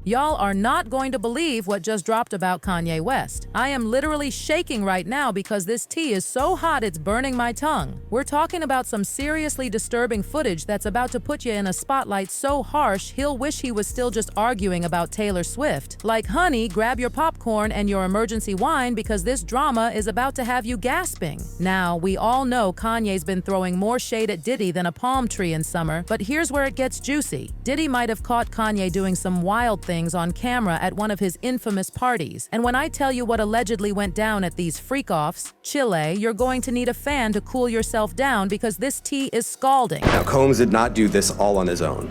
Y'all are not going to believe what just dropped about Kanye West. I am literally shaking right now because this tea is so hot it's burning my tongue. We're talking about some seriously disturbing footage that's about to put you in a spotlight so harsh he'll wish he was still just arguing about Taylor Swift. Like, honey, grab your popcorn and your emergency wine because this drama is about to have you gasping. Now, we all know Kanye's been throwing more shade at Diddy than a palm tree in summer, but here's where it gets juicy. Diddy might have caught Kanye doing some wild things on camera at one of his infamous parties. And when I tell you what allegedly went down at these freak-offs, Chile, you're going to need a fan to cool yourself down because this tea is scalding. Now, Combs did not do this all on his own.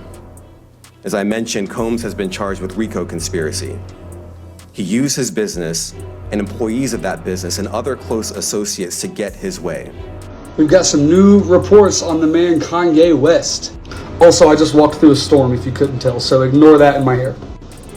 As I mentioned, Combs has been charged with RICO conspiracy. He used his business and employees of that business and other close associates to get his way. We've got some new reports on the man Kanye West. Also, I just walked through a storm, if you couldn't tell, so ignore that in my hair.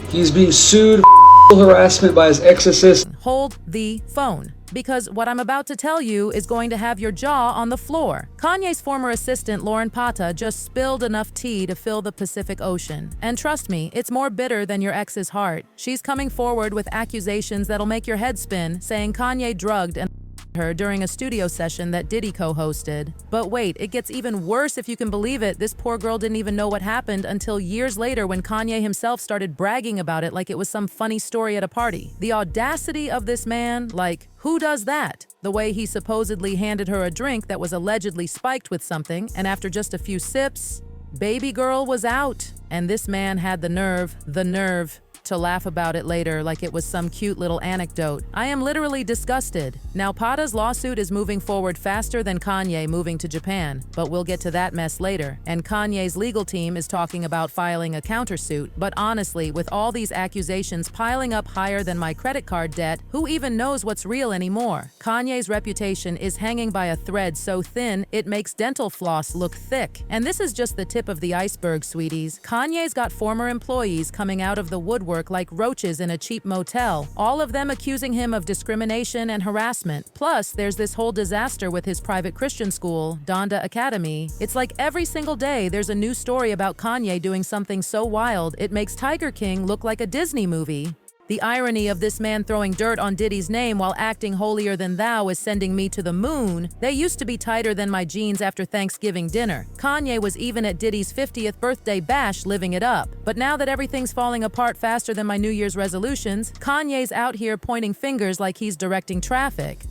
He's being sued for harassment by his ex-assistant. Hold the phone, because what I'm about to tell you is going to have your jaw on the floor. Kanye's former assistant, Lauren Pata, just spilled enough tea to fill the Pacific Ocean. And trust me, it's more bitter than your ex's heart. She's coming forward with accusations that'll make your head spin, saying Kanye drugged and her during a studio session that Diddy co-hosted. But wait, it gets even worse if you can believe it. This poor girl didn't even know what happened until years later when Kanye himself started bragging about it like it was some funny story at a party. The audacity of this man, like, who does that? The way he supposedly handed her a drink that was allegedly spiked with something, and after just a few sips, baby girl was out. And this man had the nerve, to laugh about it later like it was some cute little anecdote. I am literally disgusted. Now, Pata's lawsuit is moving forward faster than Kanye moving to Japan, but we'll get to that mess later. And Kanye's legal team is talking about filing a countersuit, but honestly, with all these accusations piling up higher than my credit card debt, who even knows what's real anymore? Kanye's reputation is hanging by a thread so thin, it makes dental floss look thick. And this is just the tip of the iceberg, sweeties. Kanye's got former employees coming out of the woodwork like roaches in a cheap motel, all of them accusing him of discrimination and harassment. Plus, there's this whole disaster with his private Christian school, Donda Academy. It's like every single day there's a new story about Kanye doing something so wild it makes Tiger King look like a Disney movie. The irony of this man throwing dirt on Diddy's name while acting holier than thou is sending me to the moon. They used to be tighter than my jeans after Thanksgiving dinner. Kanye was even at Diddy's 50th birthday bash living it up. But now that everything's falling apart faster than my New Year's resolutions, Kanye's out here pointing fingers like he's directing traffic.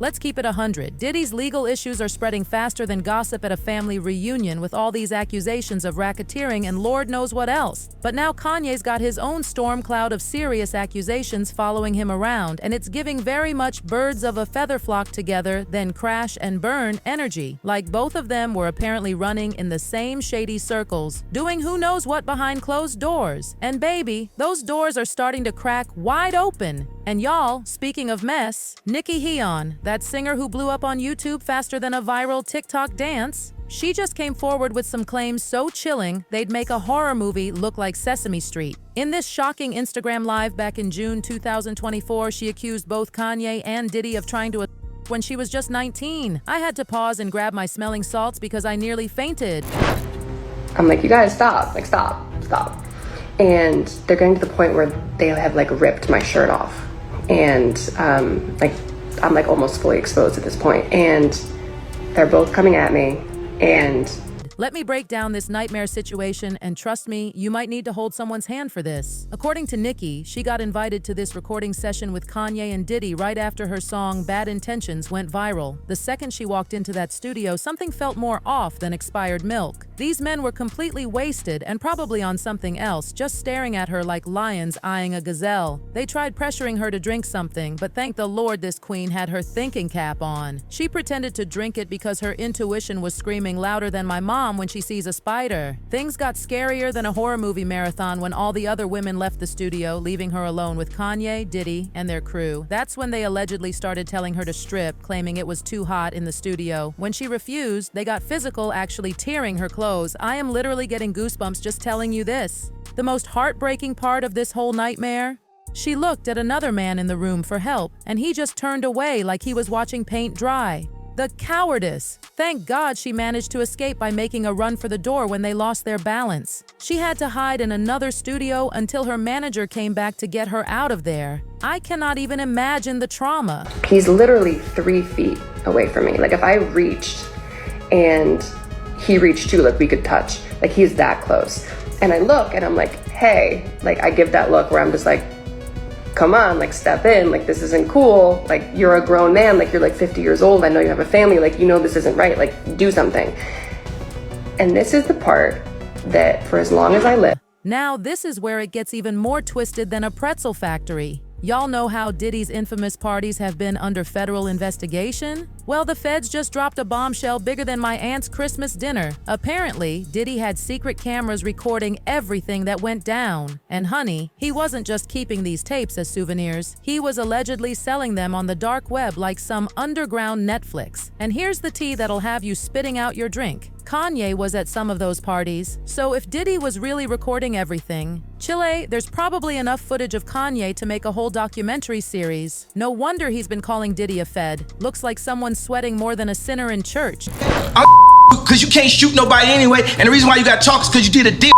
Let's keep it 100. Diddy's legal issues are spreading faster than gossip at a family reunion with all these accusations of racketeering and Lord knows what else. But now Kanye's got his own storm cloud of serious accusations following him around, and it's giving very much birds of a feather flock together, then crash and burn energy. Like both of them were apparently running in the same shady circles, doing who knows what behind closed doors. And baby, those doors are starting to crack wide open. And y'all, speaking of mess, Nikki Heon, that singer who blew up on YouTube faster than a viral TikTok dance, she just came forward with some claims so chilling they'd make a horror movie look like Sesame Street. In this shocking Instagram live back in June 2024, she accused both Kanye and Diddy of trying to when she was just 19. I had to pause and grab my smelling salts because I nearly fainted. I'm like, you guys stop, like stop. And they're getting to the point where they have like ripped my shirt off. And like I'm like almost fully exposed at this point, and they're both coming at me. And let me break down this nightmare situation, and trust me, you might need to hold someone's hand for this. According to Nikki, she got invited to this recording session with Kanye and Diddy right after her song Bad Intentions went viral. The second she walked into that studio, something felt more off than expired milk. These men were completely wasted and probably on something else, just staring at her like lions eyeing a gazelle. They tried pressuring her to drink something, but thank the Lord this queen had her thinking cap on. She pretended to drink it because her intuition was screaming louder than my mom. calm when she sees a spider. Things got scarier than a horror movie marathon when all the other women left the studio, leaving her alone with Kanye, Diddy, and their crew. That's when they allegedly started telling her to strip, claiming it was too hot in the studio. When she refused, they got physical, actually tearing her clothes. I am literally getting goosebumps just telling you this. The most heartbreaking part of this whole nightmare? She looked at another man in the room for help, and he just turned away like he was watching paint dry. The cowardice! Thank God she managed to escape by making a run for the door when they lost their balance. She had to hide in another studio until her manager came back to get her out of there. I cannot even imagine the trauma. He's literally 3 feet away from me. Like if I reached and he reached too, like we could touch. Like he's that close. And I look and I'm like, hey, like I give that look where I'm just like, come on, like step in, like this isn't cool, like you're a grown man, like you're like 50 years old, I know you have a family, like you know this isn't right, like do something. And this is the part that for as long as I live. Now this is where it gets even more twisted than a pretzel factory. Y'all know how Diddy's infamous parties have been under federal investigation? Well, the feds just dropped a bombshell bigger than my aunt's Christmas dinner. Apparently, Diddy had secret cameras recording everything that went down. And honey, he wasn't just keeping these tapes as souvenirs. He was allegedly selling them on the dark web like some underground Netflix. And here's the tea that'll have you spitting out your drink. Kanye was at some of those parties, so if Diddy was really recording everything, Chile, there's probably enough footage of Kanye to make a whole documentary series. No wonder he's been calling Diddy a fed. Looks like someone's sweating more than a sinner in church. Because you can't shoot nobody anyway, and the reason why you got talk is because you did a deal,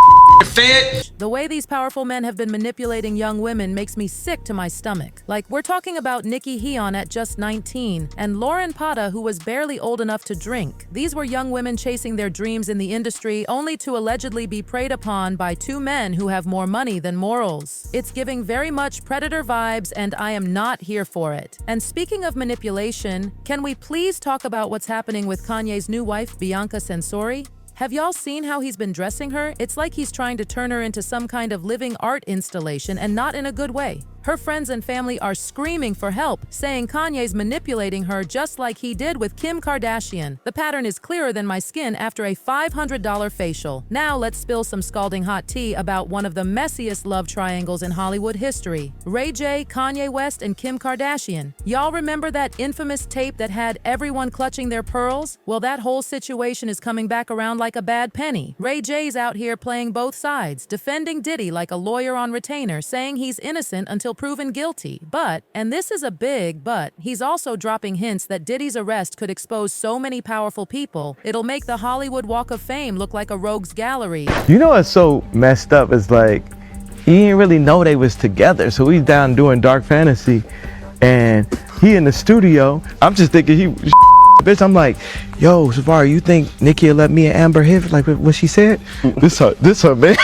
fed. The way these powerful men have been manipulating young women makes me sick to my stomach. Like, we're talking about Nikki Heon at just 19, and Lauren Pata, who was barely old enough to drink. These were young women chasing their dreams in the industry, only to allegedly be preyed upon by 2 men who have more money than morals. It's giving very much predator vibes, and I am not here for it. And speaking of manipulation, can we please talk about what's happening with Kanye's new wife, Bianca Lawsuit? Have y'all seen how he's been dressing her? It's like he's trying to turn her into some kind of living art installation, and not in a good way. Her friends and family are screaming for help, saying Kanye's manipulating her just like he did with Kim Kardashian. The pattern is clearer than my skin after a $500 facial. Now let's spill some scalding hot tea about one of the messiest love triangles in Hollywood history. Ray J, Kanye West, and Kim Kardashian. Y'all remember that infamous tape that had everyone clutching their pearls? Well, that whole situation is coming back around like a bad penny. Ray J's out here playing both sides, defending Diddy like a lawyer on retainer, saying he's innocent until proven guilty. But, and this is a big but, he's also dropping hints that Diddy's arrest could expose so many powerful people, it'll make the Hollywood Walk of Fame look like a rogues gallery. You know what's so messed up is like, he didn't really know they was together, so he's down doing dark fantasy, and he in the studio. I'm just thinking he bitch, I'm like, yo, Savari, you think Nikki will let me and Amber hit like what she said? This her man.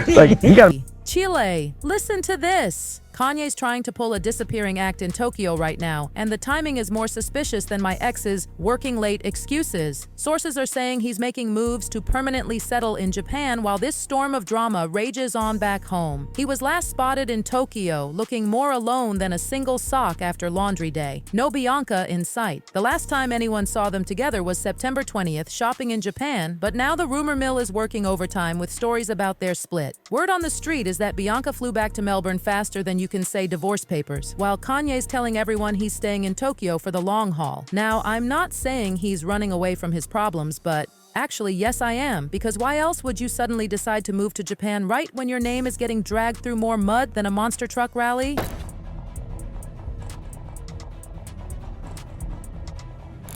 Like, you gotta. Chile, listen to this. Kanye's trying to pull a disappearing act in Tokyo right now, and the timing is more suspicious than my ex's working late excuses. Sources are saying he's making moves to permanently settle in Japan while this storm of drama rages on back home. He was last spotted in Tokyo, looking more alone than a single sock after laundry day. No Bianca in sight. The last time anyone saw them together was September 20th, shopping in Japan, but now the rumor mill is working overtime with stories about their split. Word on the street is that Bianca flew back to Melbourne faster than you can say divorce papers, while Kanye's telling everyone he's staying in Tokyo for the long haul. Now, I'm not saying he's running away from his problems, but actually, yes, I am, because why else would you suddenly decide to move to Japan right when your name is getting dragged through more mud than a monster truck rally?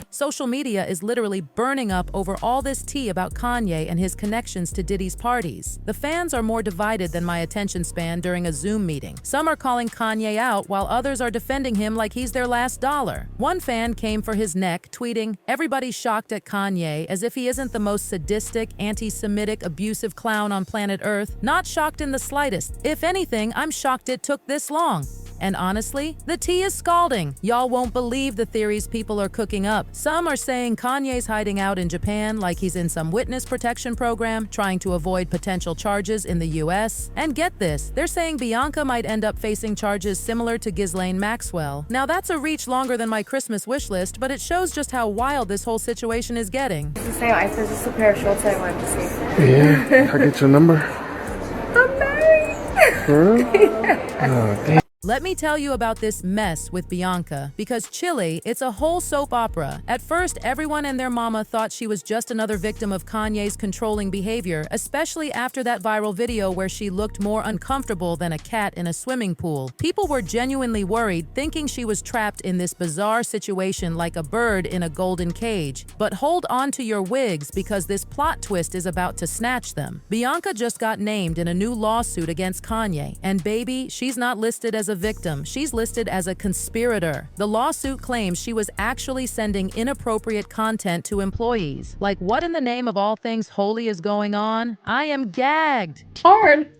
Social media is literally burning up over all this tea about Kanye and his connections to Diddy's parties. The fans are more divided than my attention span during a Zoom meeting. Some are calling Kanye out while others are defending him like he's their last dollar. One fan came for his neck, tweeting, "Everybody's shocked at Kanye, as if he isn't the most sadistic, anti-Semitic, abusive clown on planet Earth. Not shocked in the slightest. If anything, I'm shocked it took this long." And honestly, the tea is scalding. Y'all won't believe the theories people are cooking up. Some are saying Kanye's hiding out in Japan like he's in some witness protection program, trying to avoid potential charges in the US. And get this, they're saying Bianca might end up facing charges similar to Ghislaine Maxwell. Now that's a reach longer than my Christmas wish list, but it shows just how wild this whole situation is getting. The same. I said just a pair of shorts I wanted to see. Yeah, I get your number. I'm married. For real? Oh, damn. Let me tell you about this mess with Bianca, because Chile, it's a whole soap opera. At first, everyone and their mama thought she was just another victim of Kanye's controlling behavior, especially after that viral video where she looked more uncomfortable than a cat in a swimming pool. People were genuinely worried, thinking she was trapped in this bizarre situation like a bird in a golden cage. But hold on to your wigs, because this plot twist is about to snatch them. Bianca just got named in a new lawsuit against Kanye, and baby, she's not listed as a victim, she's listed as a conspirator. The lawsuit claims she was actually sending inappropriate content to employees. Like, what in the name of all things holy is going on? I am gagged. Hard.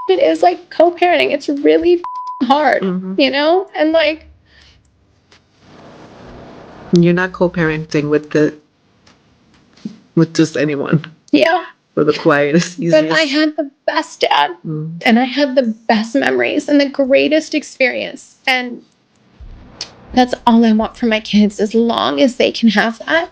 It is like co-parenting. It's really hard, you know? And like, you're not co-parenting with just anyone. yeah. For the quietest, easiest. But I had the best dad, and I had the best memories and the greatest experience. And that's all I want for my kids, as long as they can have that.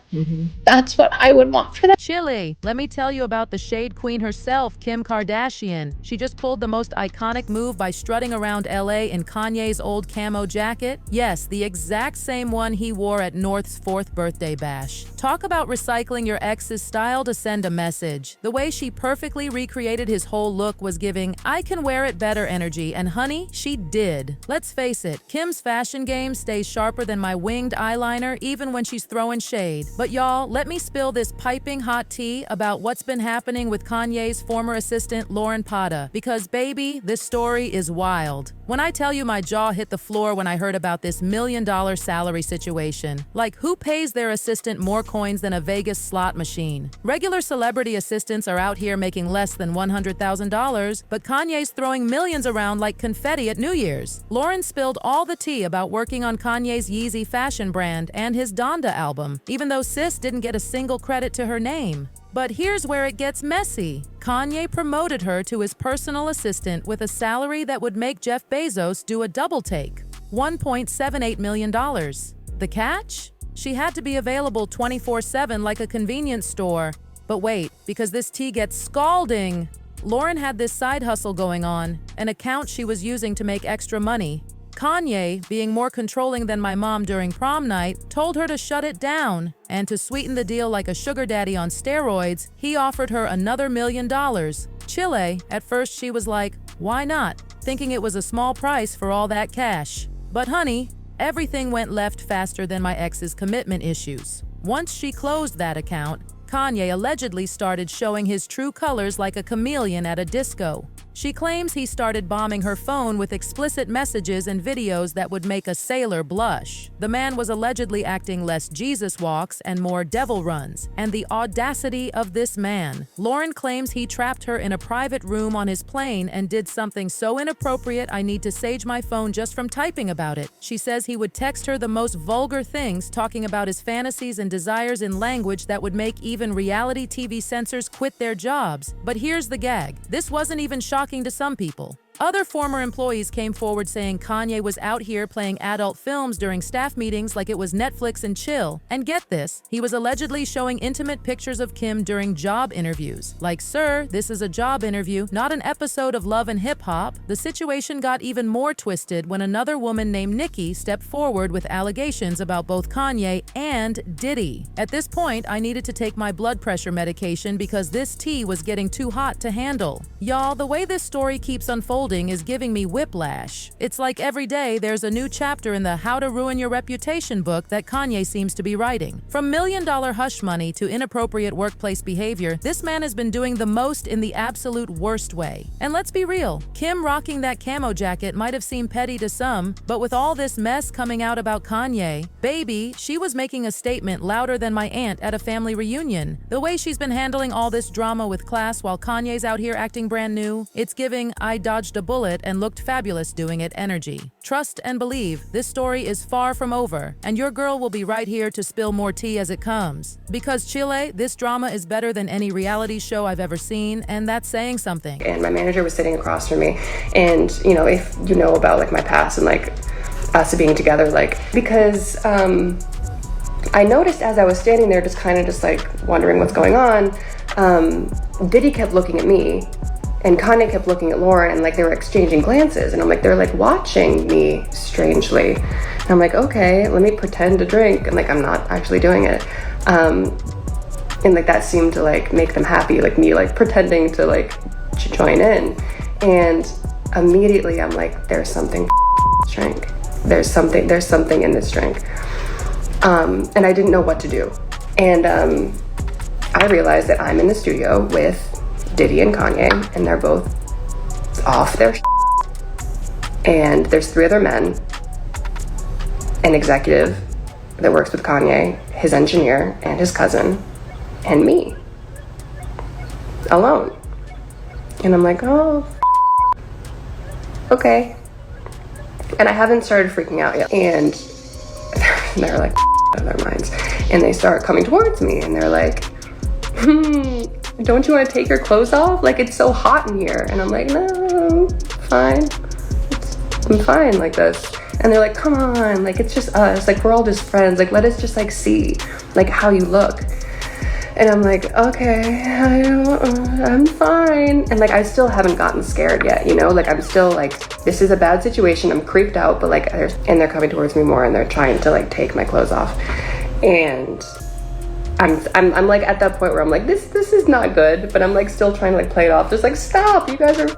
That's what I would want for them. Chile, let me tell you about the shade queen herself, Kim Kardashian. She just pulled the most iconic move by strutting around LA in Kanye's old camo jacket. Yes, the exact same one he wore at North's 4th birthday bash. Talk about recycling your ex's style to send a message. The way she perfectly recreated his whole look was giving "I can wear it better" energy, and honey, she did. Let's face it, Kim's fashion game stays sharper than my winged eyeliner even when she's throwing shade. But y'all, let me spill this piping hot tea about what's been happening with Kanye's former assistant Lauren Pata, because baby, this story is wild. When I tell you my jaw hit the floor when I heard about this $1 million salary situation. Like, who pays their assistant more coins than a Vegas slot machine? Regular celebrity assistants are out here making less than $100,000, but Kanye's throwing millions around like confetti at New Year's. Lauren spilled all the tea about working on Kanye's Yeezy fashion brand and his Donda album, even though sis didn't get a single credit to her name. But here's where it gets messy. Kanye promoted her to his personal assistant with a salary that would make Jeff Bezos do a double take, $1.78 million. The catch? She had to be available 24/7 like a convenience store. But wait, because this tea gets scalding. Lauren had this side hustle going on, an account she was using to make extra money. Kanye, being more controlling than my mom during prom night, told her to shut it down. And to sweeten the deal like a sugar daddy on steroids, he offered her another $1 million. Chile, at first she was like, why not? Thinking it was a small price for all that cash. But honey, everything went left faster than my ex's commitment issues. Once she closed that account, Kanye allegedly started showing his true colors like a chameleon at a disco. She claims he started bombing her phone with explicit messages and videos that would make a sailor blush. The man was allegedly acting less Jesus walks and more devil runs. And the audacity of this man. Lauren claims he trapped her in a private room on his plane and did something so inappropriate I need to sage my phone just from typing about it. She says he would text her the most vulgar things, talking about his fantasies and desires in language that would make even reality TV censors quit their jobs. But here's the gag. This wasn't even shocking to some people. Other former employees came forward saying Kanye was out here playing adult films during staff meetings like it was Netflix and chill. And get this, he was allegedly showing intimate pictures of Kim during job interviews. Like, sir, this is a job interview, not an episode of Love and Hip Hop. The situation got even more twisted when another woman named Nikki stepped forward with allegations about both Kanye and Diddy. At this point, I needed to take my blood pressure medication because this tea was getting too hot to handle. Y'all, the way this story keeps unfolding is giving me whiplash. It's like every day there's a new chapter in the How to Ruin Your Reputation book that Kanye seems to be writing. From $1 million hush money to inappropriate workplace behavior, this man has been doing the most in the absolute worst way. And let's be real, Kim rocking that camo jacket might have seemed petty to some, but with all this mess coming out about Kanye, baby, she was making a statement louder than my aunt at a family reunion. The way she's been handling all this drama with class while Kanye's out here acting brand new, it's giving I dodged a a bullet and looked fabulous doing it energy. Trust and believe, this story is far from over, and your girl will be right here to spill more tea as it comes. Because Chile, this drama is better than any reality show I've ever seen, and that's saying something. And my manager was sitting across from me, and you know, if you know about like my past and like us being together, like, because I noticed as I was standing there just kind of just like wondering what's going on, Diddy kept looking at me and Kanye kept looking at Lauren, and like they were exchanging glances, and I'm like, they're like watching me strangely. And I'm like, okay, let me pretend to drink, and like I'm not actually doing it. And like that seemed to like make them happy, like me like pretending to like join in. And immediately I'm like, there's something drink. There's something in this drink. And I didn't know what to do. And I realized that I'm in the studio with Diddy and Kanye, and they're both off their and there's 3 other men, an executive that works with Kanye, his engineer, and his cousin, and me, alone. And I'm like, oh, okay. And I haven't started freaking out yet. And they're like, out of their minds. And they start coming towards me, and they're like, don't you want to take your clothes off? Like, it's so hot in here. And I'm like, no, fine. I'm fine like this. And they're like, come on, like, it's just us. Like, we're all just friends. Like, let us just, like, see, like, how you look. And I'm like, okay, I'm fine. And, like, I still haven't gotten scared yet, you know? Like, I'm still, like, this is a bad situation. I'm creeped out, but, like, and they're coming towards me more, and they're trying to, like, take my clothes off. And I'm like at that point where I'm like, this is not good, but I'm like still trying to like play it off. Just like, stop, you guys are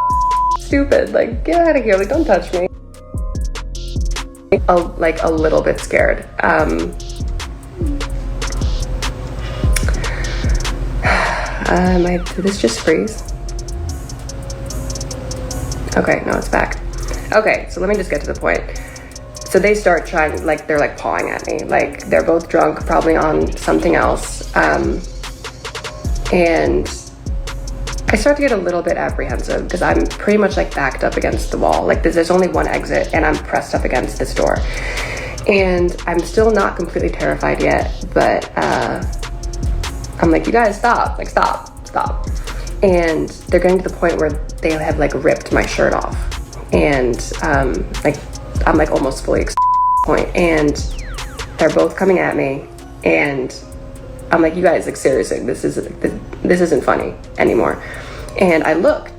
stupid. Like, get out of here. Like, don't touch me. Like a little bit scared. Did this just freeze? Okay, no, it's back. Okay, so let me just get to the point. So they start trying, like, they're like pawing at me. Like, they're both drunk, probably on something else. And I start to get a little bit apprehensive because I'm pretty much like backed up against the wall. Like, there's only one exit, and I'm pressed up against this door. And I'm still not completely terrified yet, but I'm like, you guys stop, like, stop. And they're getting to the point where they have like ripped my shirt off. And like, I'm like almost fully point, and they're both coming at me, and I'm like, you guys, like, seriously, this isn't funny anymore. And I look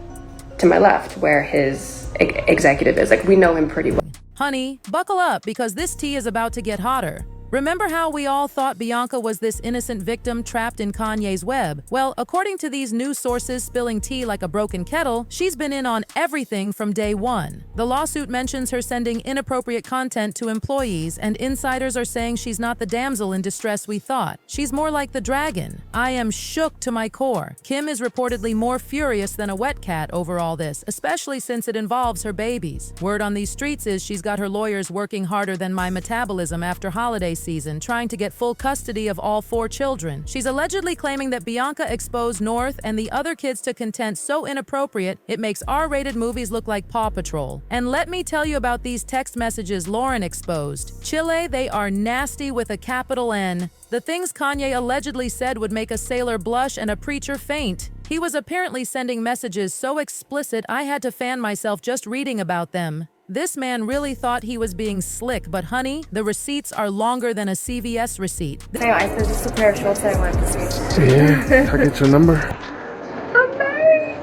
to my left where his executive is. Like, we know him pretty well. Honey, buckle up, because this tea is about to get hotter. Remember how we all thought Bianca was this innocent victim trapped in Kanye's web? Well, according to these news sources spilling tea like a broken kettle, she's been in on everything from day one. The lawsuit mentions her sending inappropriate content to employees, and insiders are saying she's not the damsel in distress we thought. She's more like the dragon. I am shook to my core. Kim is reportedly more furious than a wet cat over all this, especially since it involves her babies. Word on these streets is she's got her lawyers working harder than my metabolism after holiday season, trying to get full custody of all 4 children. She's allegedly claiming that Bianca exposed North and the other kids to content so inappropriate it makes R-rated movies look like Paw Patrol. And let me tell you about these text messages Lauren exposed. Chile, they are nasty with a capital N. The things Kanye allegedly said would make a sailor blush and a preacher faint. He was apparently sending messages so explicit I had to fan myself just reading about them. This man really thought he was being slick, but honey, the receipts are longer than a CVS receipt. Hey, there's just a pair of shorts I wanted to see. Yeah, can I get your number? I'm married.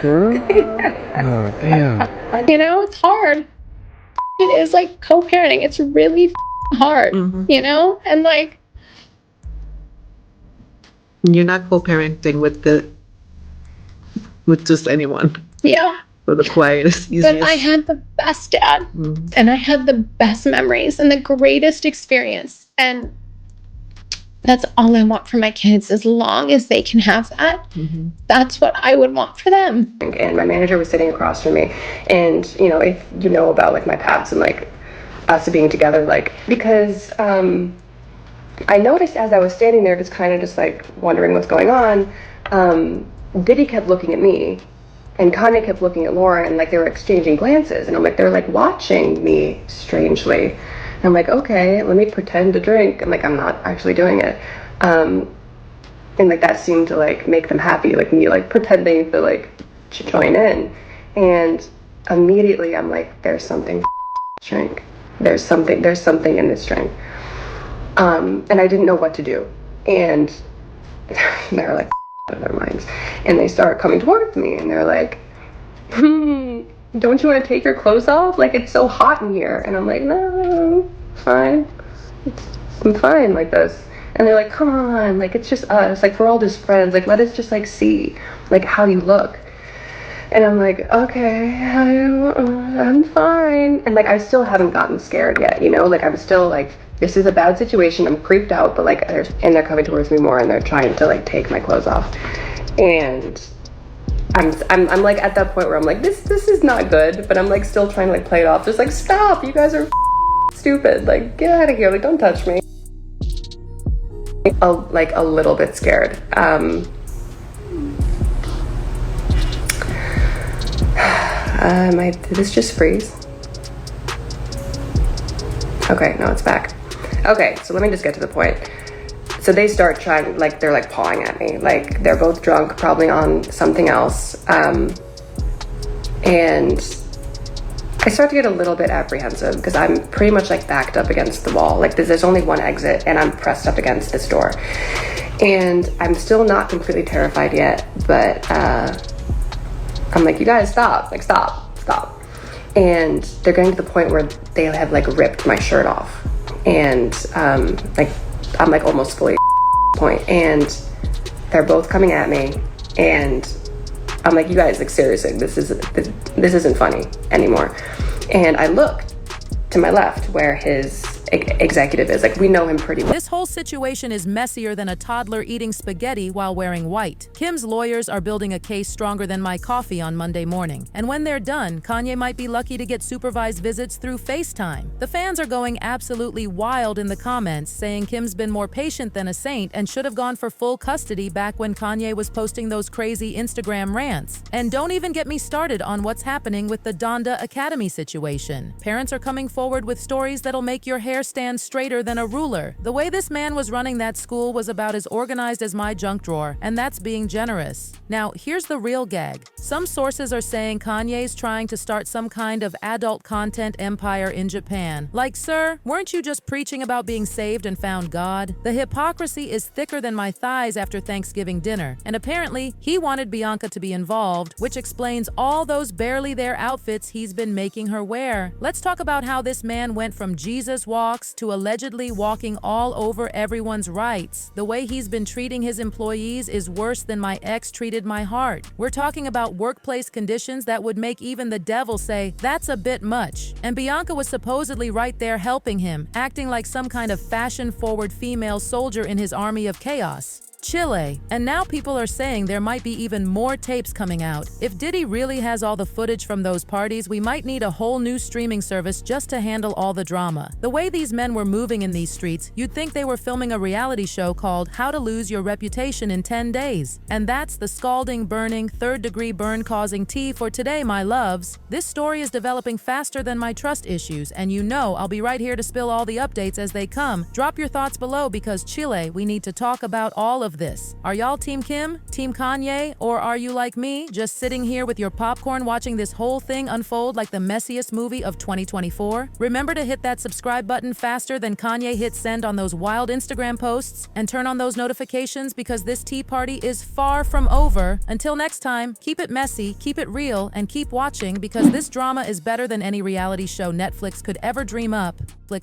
Oh, damn. You know, it's hard. It is like co-parenting. It's really hard, you know? And like, You're not co-parenting with just anyone. yeah. For the quietest, easiest. But I had the best dad, and I had the best memories and the greatest experience. And that's all I want for my kids. As long as they can have that, that's what I would want for them. And my manager was sitting across from me, and you know, if you know about like my past and like us being together, like, because I noticed as I was standing there just kind of just like wondering what's going on, Diddy kept looking at me, And Kanye kept looking at Lauren, and like they were exchanging glances, and I'm like, they're like watching me strangely. And I'm like, okay, let me pretend to drink, and like I'm not actually doing it. And like that seemed to like make them happy, like me like pretending to like join in. And immediately I'm like, there's something drink. There's something in this drink. And I didn't know what to do. And they're like out of their minds. And they start coming towards me and they're like, don't you want to take your clothes off? Like, it's so hot in here. And I'm like, no, fine. I'm fine like this. And they're like, come on, like, it's just us. Like, we're all just friends. Like, let us just, like, see, like, how you look. And I'm like, okay, I'm fine. And, like, I still haven't gotten scared yet, you know? Like, I'm still, like, this is a bad situation. I'm creeped out, but, like, they're coming towards me more, and they're trying to, like, take my clothes off. And I'm like, at that point where I'm like, this is not good, but I'm, like, still trying to, like, play it off. Just, like, stop, you guys are stupid. Like, get out of here. Like, don't touch me. Like, a little bit scared. Did this just freeze? Okay, no, it's back. Okay, so let me just get to the point. So they start trying, like, they're like pawing at me. Like, they're both drunk, probably on something else. And I start to get a little bit apprehensive because I'm pretty much like backed up against the wall. Like, there's only one exit and I'm pressed up against this door. And I'm still not completely terrified yet, but I'm like, you guys stop, like, stop. And they're getting to the point where they have like ripped my shirt off. And like, I'm like almost fully point. And they're both coming at me. And I'm like, you guys, like, seriously, this isn't funny anymore. And I look to my left where his executive is. Like, we know him pretty well. This whole situation is messier than a toddler eating spaghetti while wearing white. Kim's lawyers are building a case stronger than my coffee on Monday morning. And when they're done, Kanye might be lucky to get supervised visits through FaceTime. The fans are going absolutely wild in the comments, saying Kim's been more patient than a saint and should have gone for full custody back when Kanye was posting those crazy Instagram rants. And don't even get me started on what's happening with the Donda Academy situation. Parents are coming forward with stories that'll make your hair stand straighter than a ruler. The way this man was running that school was about as organized as my junk drawer, and that's being generous. Now, here's the real gag. Some sources are saying Kanye's trying to start some kind of adult content empire in Japan. Like, sir, weren't you just preaching about being saved and found God? The hypocrisy is thicker than my thighs after Thanksgiving dinner, and apparently he wanted Bianca to be involved, which explains all those barely there outfits he's been making her wear. Let's talk about how this man went from Jesus walks to allegedly walking all over everyone's rights. The way he's been treating his employees is worse than my ex treated my heart. We're talking about workplace conditions that would make even the devil say, that's a bit much. And Bianca was supposedly right there helping him, acting like some kind of fashion-forward female soldier in his army of chaos. Chile. And now people are saying there might be even more tapes coming out. If Diddy really has all the footage from those parties, we might need a whole new streaming service just to handle all the drama. The way these men were moving in these streets, you'd think they were filming a reality show called How to Lose Your Reputation in 10 Days. And that's the scalding, burning, third-degree burn-causing tea for today, my loves. This story is developing faster than my trust issues, and you know I'll be right here to spill all the updates as they come. Drop your thoughts below because Chile, we need to talk about all of this. Are y'all Team Kim, Team Kanye, or are you like me, just sitting here with your popcorn watching this whole thing unfold like the messiest movie of 2024? Remember to hit that subscribe button faster than Kanye hit send on those wild Instagram posts, and turn on those notifications because this tea party is far from over. Until next time, keep it messy, keep it real, and keep watching because this drama is better than any reality show Netflix could ever dream up.